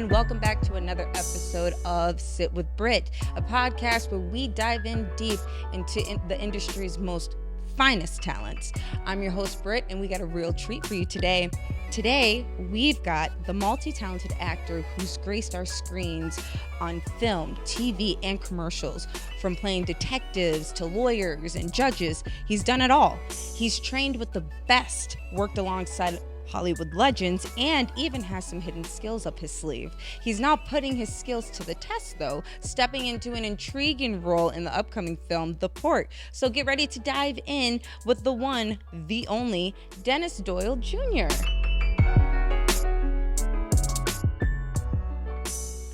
everyone. Welcome back to another episode of Sit with BRITT, a podcast where we dive in deep into the industry's most finest talents. I'm your host, BRITT, and we got a real treat for you today. Today, we've got the multi-talented actor who's graced our screens on film, TV, and commercials. From playing detectives to lawyers and judges, he's done it all. He's trained with the best, worked alongside Hollywood legends, and even has some hidden skills up his sleeve. He's now putting his skills to the test, though, stepping into an intriguing role in the upcoming film, The Port. So get ready to dive in with the one, the only, Dennis Dolye Jr.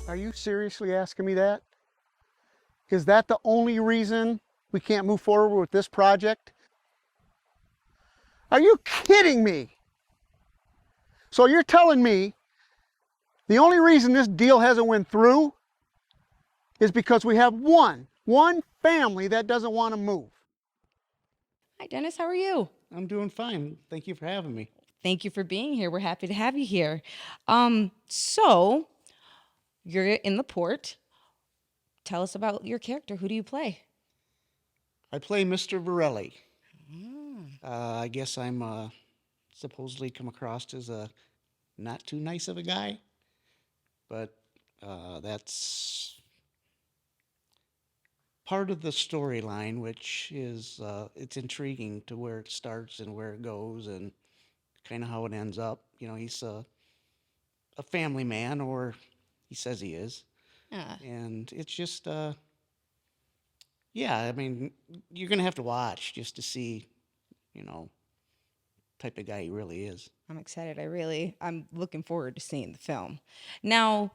Are you seriously asking me that? Is that the only reason we can't move forward with this project? Are you kidding me? So you're telling me the only reason this deal hasn't went through is because we have one family that doesn't want to move. Hi, Dennis. How are you? I'm doing fine. Thank you for having me. Thank you for being here. We're happy to have you here. So you're in The Port. Tell us about your character. Who do you play? I play Mr. Varelli. I guess I'm supposedly come across as a not too nice of a guy, but that's part of the storyline, which is it's intriguing to where it starts and where it goes and kind of how it ends up. You know, he's a family man, or he says he is. And it's just yeah, I mean, you're gonna have to watch just to see, you know, type of guy he really is. I'm excited. I'm looking forward to seeing the film. Now,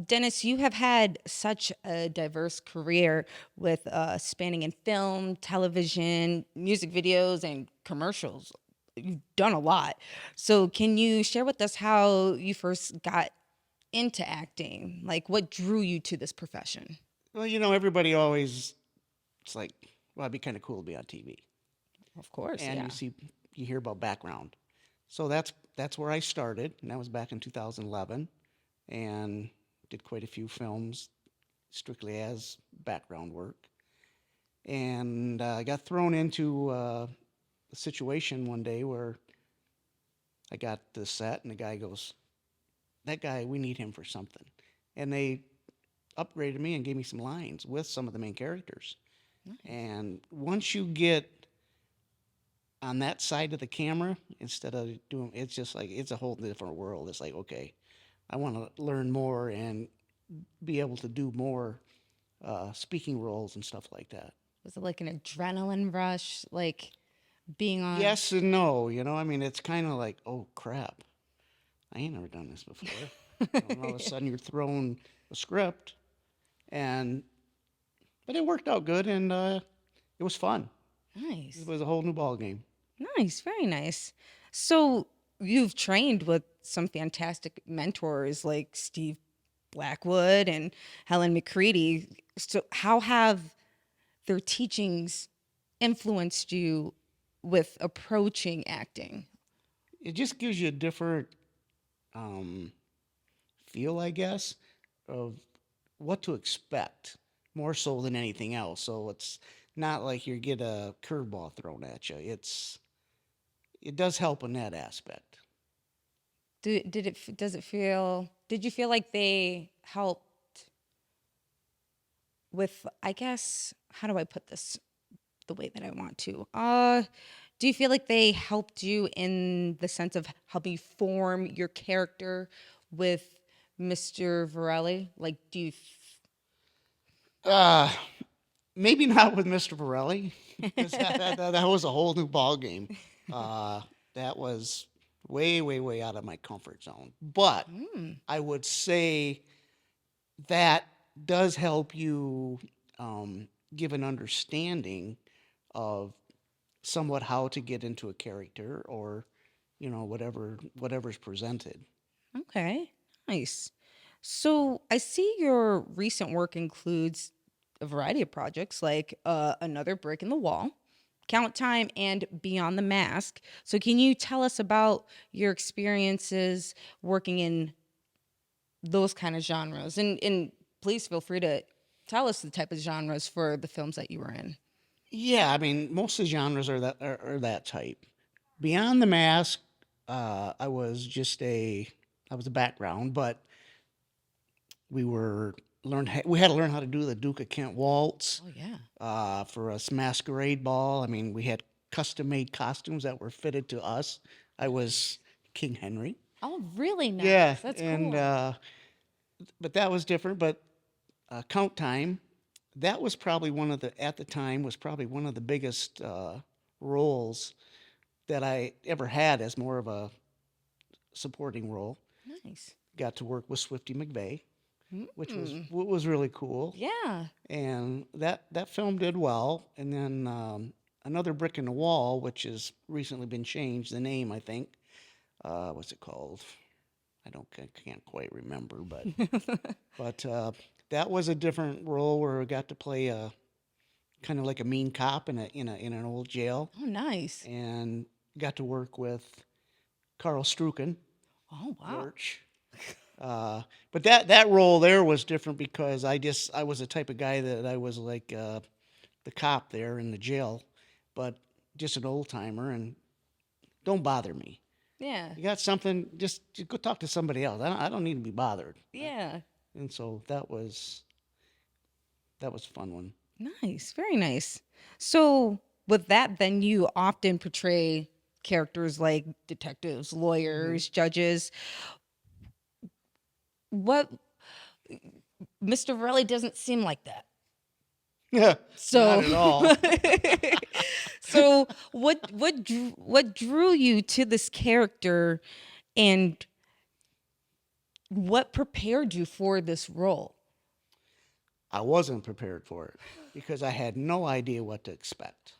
Dennis, you have had such a diverse career with spanning in film, television, music videos, and commercials. You've done a lot. So can you share with us how you first got into acting? Like, what drew you to this profession? Well, you know, everybody always, it's like, well, it'd be kind of cool to be on TV. Of course, And yeah. you hear about background. So that's where I started, and that was back in 2011, and did quite a few films strictly as background work. And I got thrown into a situation one day where I got the set, and the guy goes, "That guy, we need him for something." And they upgraded me and gave me some lines with some of the main characters. Nice. And once you get on that side of the camera, instead of doing, it's just like, it's a whole different world. It's like, okay, I want to learn more and be able to do more speaking roles and stuff like that. Was it like an adrenaline rush, like being on? Yes and no, you know, I mean, it's kind of like, oh crap, I ain't never done this before. And all of a sudden you're thrown a script, but it worked out good, and it was fun. Nice. It was a whole new ball game. Nice, very nice. So you've trained with some fantastic mentors like Steve Blackwood and Helen McCready. So how have their teachings influenced you with approaching acting? It just gives you a different feel, I guess, of what to expect, more so than anything else. So it's not like you get a curveball thrown at you. It does help in that aspect. Did you feel like they helped with, I guess, how do I put this the way that I want to? Do you feel like they helped you in the sense of helping you form your character with Mr. Varelli? Like, Maybe not with Mr. Varelli, because that was a whole new ball game. That was way, way, way out of my comfort zone. But I would say that does help you give an understanding of somewhat how to get into a character, or, you know, whatever's presented. Okay, nice. So I see your recent work includes a variety of projects like Another Brick in the Wall, Count Time, and Beyond the Mask. So can you tell us about your experiences working in those kind of genres? And please feel free to tell us the type of genres for the films that you were in. Yeah, I mean, most of the genres are that type. Beyond the Mask, I was I was a background, but we were we had to learn how to do the Duke of Kent waltz Oh yeah. for us masquerade ball. I mean, we had custom made costumes that were fitted to us. I was King Henry. Oh, really Yeah, nice. That's and cool. but that was different. But Count Time, that was probably one of the at the time was probably one of the biggest roles that I ever had as more of a supporting role. Nice. Got to work with Swifty McVeigh, which Mm. was really cool. Yeah. And that film did well. And then another brick in the wall, which has recently been changed. The name, I think. What's it called? I can't quite remember, but that was a different role where I got to play a kind of like a mean cop in an old jail, Oh, nice. and got to work with Carl Strucken, Oh, wow. Lurch. But that role there was different because I was the type of guy that I was like the cop there in the jail, but just an old timer and don't bother me. Yeah. You got something? Just go talk to somebody else. I don't need to be bothered. Yeah. And so that was a fun one. Nice. Very nice. So, with that, then you often portray characters like detectives, Hmm. lawyers, judges. What Mr. Varelli doesn't seem like that. Yeah, not So, at all. so what drew you to this character, and what prepared you for this role? I wasn't prepared for it because I had no idea what to expect.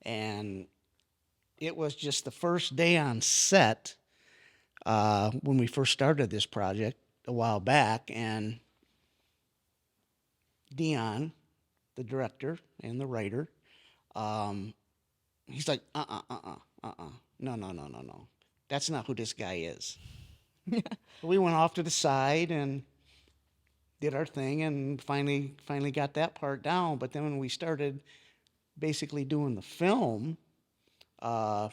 And it was just the first day on set when we first started this project a while back, and Dion, the director and the writer, um, he's like, no, no, no, no, no. That's not who this guy is. We went off to the side and did our thing and finally got that part down. But then when we started basically doing the film, uh,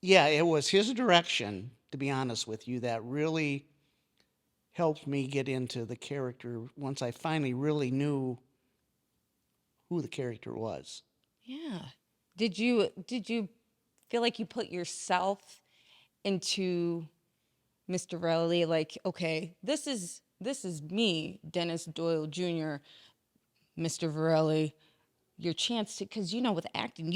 yeah, it was his direction, to be honest with you, that really helped me get into the character once I finally really knew who the character was. Yeah. Did you feel like you put yourself into Mr. Varelli? Like, okay, this is me, Dennis Doyle Jr., Mr. Varelli. Your chance to, because with acting,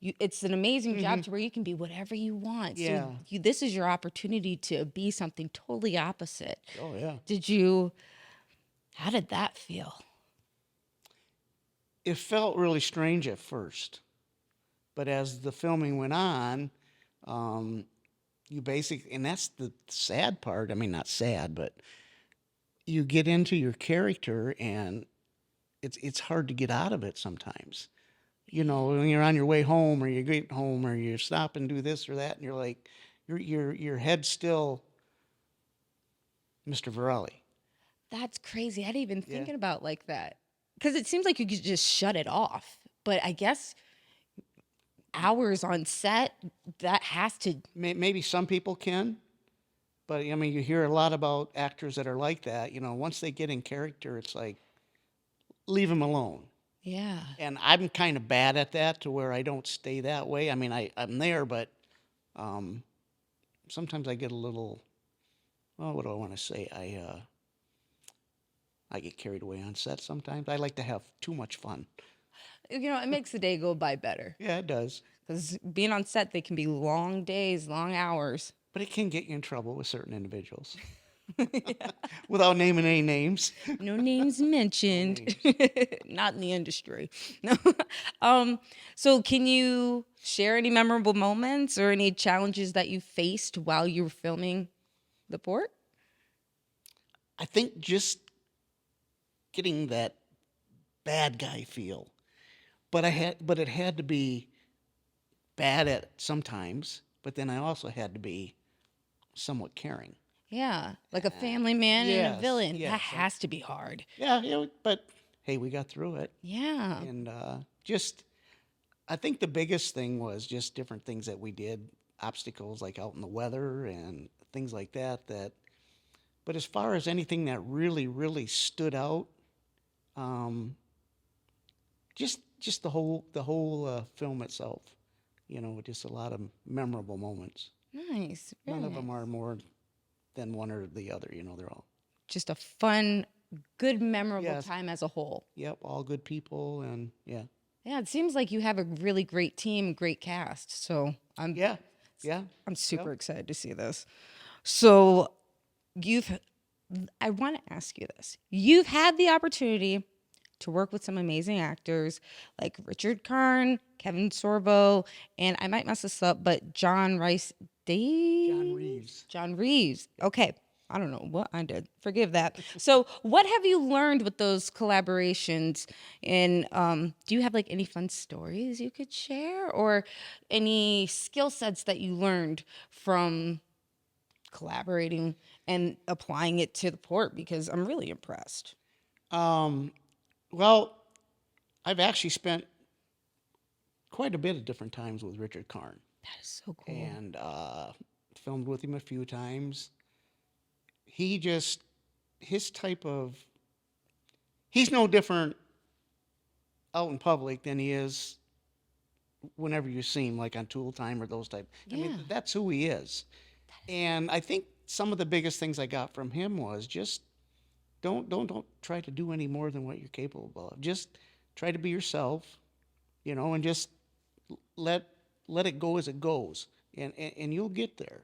it's an amazing job Hmm. to where you can be whatever you want. So Yeah. this is your opportunity to be something totally opposite. Oh, yeah. Did you? How did that feel? It felt really strange at first, but as the filming went on, um, you basically, and that's the sad part. I mean, not sad, but you get into your character and it's hard to get out of it sometimes. You know, when you're on your way home or you get home or you stop and do this or that, and you're like, your head's still Mr. Varelli. That's crazy. I didn't even Yeah. thinking about like that. Because it seems like you could just shut it off. But I guess hours on set, that has to. Maybe some people can, but I mean, you hear a lot about actors that are like that. You know, once they get in character, it's like leave them alone. Yeah. And I'm kind of bad at that to where I don't stay that way. I mean, I'm there, but um, sometimes I get a little. Oh, what do I want to say? I get carried away on set sometimes. I like to have too much fun. It makes the day go by better. Yeah, it does. Because being on set, they can be long days, long hours. But it can get you in trouble with certain individuals without naming any names. No names No mentioned. names. Not in the industry. No. So can you share any memorable moments or any challenges that you faced while you were filming the port? I think just getting that bad guy feel, but it had to be bad at sometimes. But then I also had to be somewhat caring. Yeah, like a family man and a Yes, villain. That yes. has to be hard. Yeah, but hey, we got through it. Yeah. And just, I think the biggest thing was just different things that we did, obstacles like out in the weather and things like that. But as far as anything that really, really stood out, um, just the whole film itself. Just a lot of memorable moments. Nice. None Very of them nice. are more than one or the other. They're all, Just a fun, good, memorable yes, time as a whole. yep, all good people, and yeah, Yeah, it seems like you have a really great team, great cast. So yeah, yeah, I'm yep. super excited to see this. So you've I want to ask you this. You've had the opportunity to work with some amazing actors like Richard Karn, Kevin Sorbo, and I might mess this up, but John Rice John Davies? Reeves. John Reeves. Okay. I don't know what I did. Forgive that. So, what have you learned with those collaborations? And do you have like any fun stories you could share, or any skill sets that you learned from collaborating and applying it to the port? Because I'm really impressed. Um, well, I've actually spent quite a bit of different times with Richard Karn, That is so cool. and filmed with him a few times. He just his type of he's no different out in public than he is whenever you see him, like on Tool Time or those type. I Yeah. mean, that's who he is. And I think some of the biggest things I got from him was just don't try to do any more than what you're capable of. Just try to be yourself, and just let let it go as it goes, and you'll get there.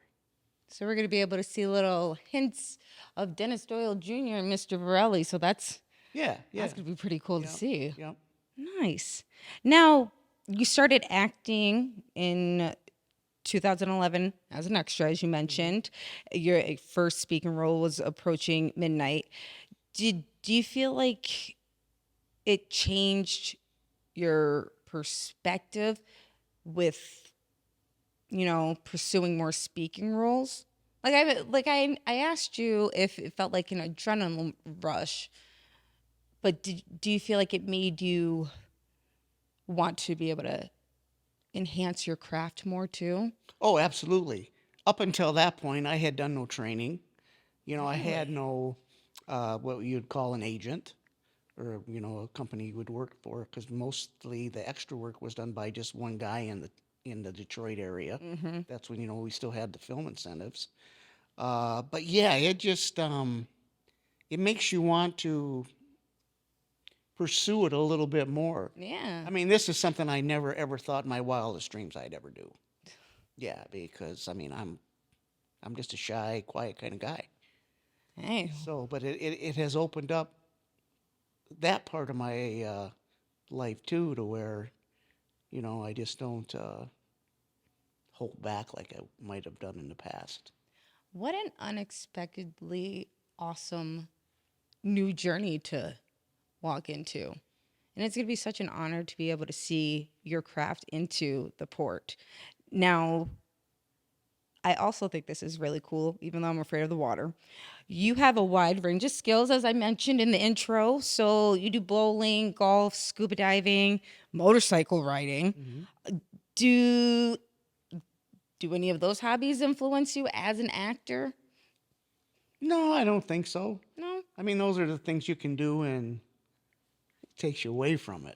So we're going to be able to see little hints of Dennis Doyle Jr. and Mr. Varelli. So Yeah, yeah, that's going to be pretty cool to yep, see. yep. Nice. Now, you started acting in 2011 as an extra, as you Hmm. mentioned. Your first speaking role was Approaching Midnight. Do you feel like it changed your perspective with, pursuing more speaking roles? I asked you if it felt like an adrenaline rush, but do you feel like it made you want to be able to enhance your craft more too? Oh, absolutely. Up until that point, I had done no training. I had Really? no what you'd call an agent, or a company you would work for, because mostly the extra work was done by just one guy in the Detroit area. Mm-hmm. That's when we still had the film incentives. But yeah, it makes you want to pursue it a little bit more. Yeah. I mean, this is something I never ever thought in my wildest dreams I'd ever do. Yeah, because I mean, I'm just a shy, quiet kind of guy. Hey. So, but it has opened up that part of my life too, to where I just don't hold back like I might have done in the past. What an unexpectedly awesome new journey to walk into. And it's going to be such an honor to be able to see your craft into the port. Now, I also think this is really cool, even though I'm afraid of the water. You have a wide range of skills, as I mentioned in the intro. So you do bowling, golf, scuba diving, motorcycle riding. Hmm. Do do any of those hobbies influence you as an actor? No, I don't think so. No? I mean, those are the things you can do, and it takes you away from it.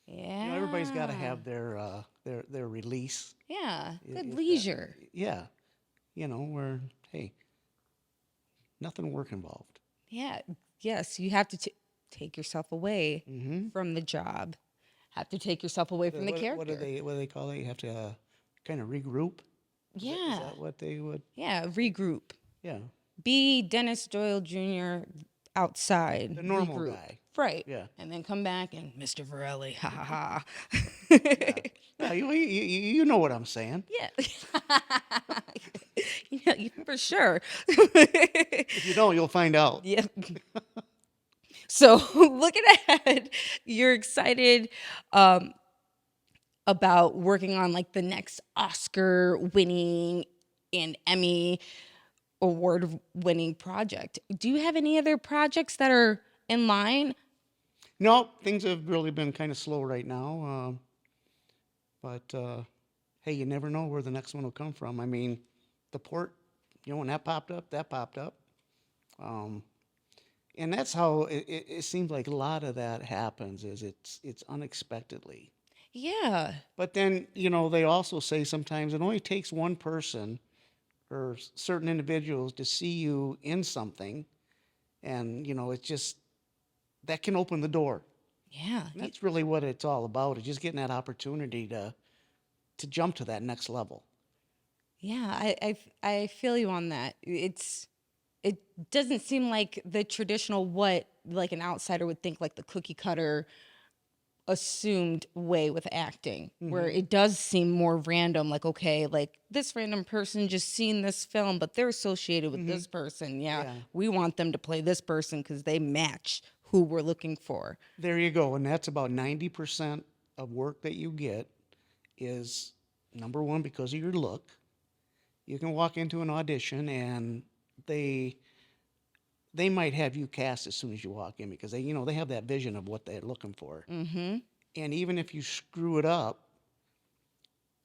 Everybody's got to Yeah. have their release. Yeah. Good If that, leisure. yeah, where hey, nothing work involved. Yeah. Yes, you have to take yourself away Hmm. from the job. Have to take yourself away from the What do character. they call it? You have to kind of regroup. Is Yeah. that what they would? Yeah. Regroup. Yeah, Be Dennis Doyle Jr. outside. the normal Regroup. guy. Right. Yeah, And then come back and Mr. Varelli. Ha ha ha. yeah, yeah. You know what I'm saying. Yeah. Yeah, for sure. If you don't, you'll find out. Yeah. So looking ahead, you're excited about working on like the next Oscar winning and Emmy award-winning project. Do you have any other projects that are in line? No, things have really been kind of slow right now. But hey, you never know where the next one will come from. I mean, the port, when that popped up. And that's how it seems like a lot of that happens, is it's unexpectedly. Yeah. But then, they also say sometimes it only takes one person or certain individuals to see you in something, and, it's just, that can open the door. Yeah. And that's really what it's all about, is just getting that opportunity to jump to that next level. Yeah, I feel you on that. It doesn't seem like the traditional what like an outsider would think, like the cookie cutter assumed way with acting, where it does seem more random, like, okay, like this random person just seen this film, but they're associated with this person. Yeah, we want them to play this person because they match who we're looking for. There you go. And that's about 90% of work that you get is, number one, because of your look. You can walk into an audition and they might have you cast as soon as you walk in, because they have that vision of what they're looking for. And even if you screw it up,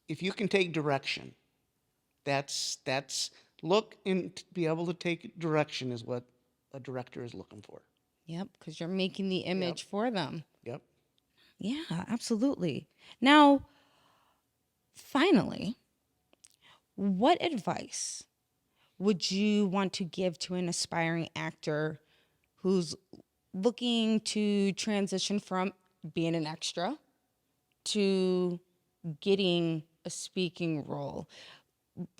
if you can take direction, that's look and be able to take direction is what a director is looking for. Yep, because you're making the image for them. Yep. Yeah, absolutely. Now, finally, what advice would you want to give to an aspiring actor who's looking to transition from being an extra to getting a speaking role?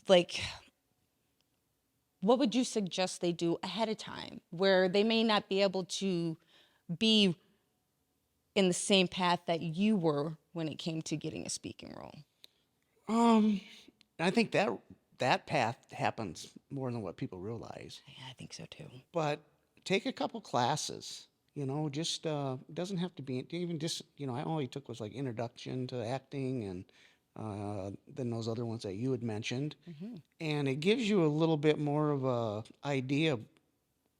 Like, what would you suggest they do ahead of time, where they may not be able to be in the same path that you were when it came to getting a speaking role? I think that path happens more than what people realize. Yeah, I think so too. But take a couple classes, just it doesn't have to be even just, I only took was like introduction to acting, and then those other ones that you had mentioned. And it gives you a little bit more of a idea of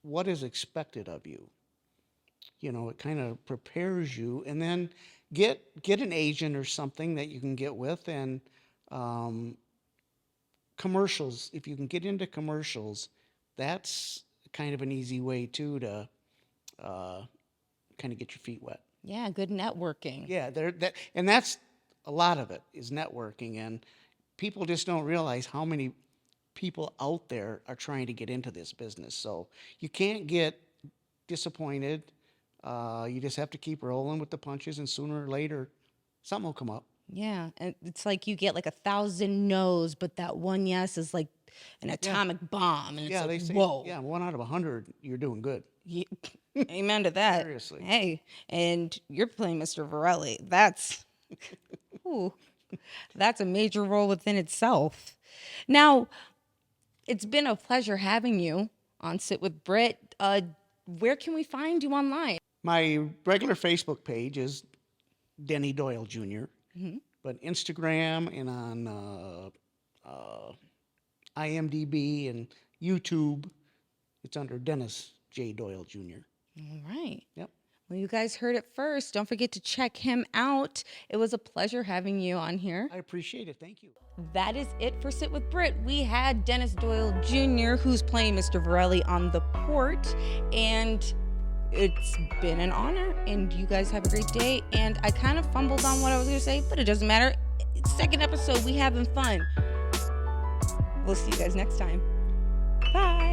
what is expected of you. It kind of prepares you, and then get an agent or something that you can get with, and commercials. If you can get into commercials, that's kind of an easy way too to kind of get your feet wet. Yeah, good networking. Yeah, and that's a lot of it is networking, and people just don't realize how many people out there are trying to get into this business. So you can't get disappointed. You just have to keep rolling with the punches, and sooner or later, something will come up. Yeah, and it's like you get like 1,000 no's, but that one yes is like an atomic bomb, and it's Yeah, like, they say, whoa. 1 out of 100, you're doing good. Yeah. Amen to that. Seriously. Hey, and you're playing Mr. Varelli. That's, ooh, that's a major role within itself. Now, it's been a pleasure having you on Sit with BRITT. Where can we find you online? My regular Facebook page is Dennis Dolye Jr. But Instagram and on IMDb and YouTube, it's under Dennis J. Doyle Jr. All right. Yep. Well, you guys heard it first. Don't forget to check him out. It was a pleasure having you on here. I appreciate it. Thank you. That is it for Sit with BRITT. We had Dennis Dolye Jr., who's playing Mr. Varelli on the port, and it's been an honor, and you guys have a great day. And I kind of fumbled on what I was going to say, but it doesn't matter. Second episode, we having fun. We'll see you guys next time. Bye.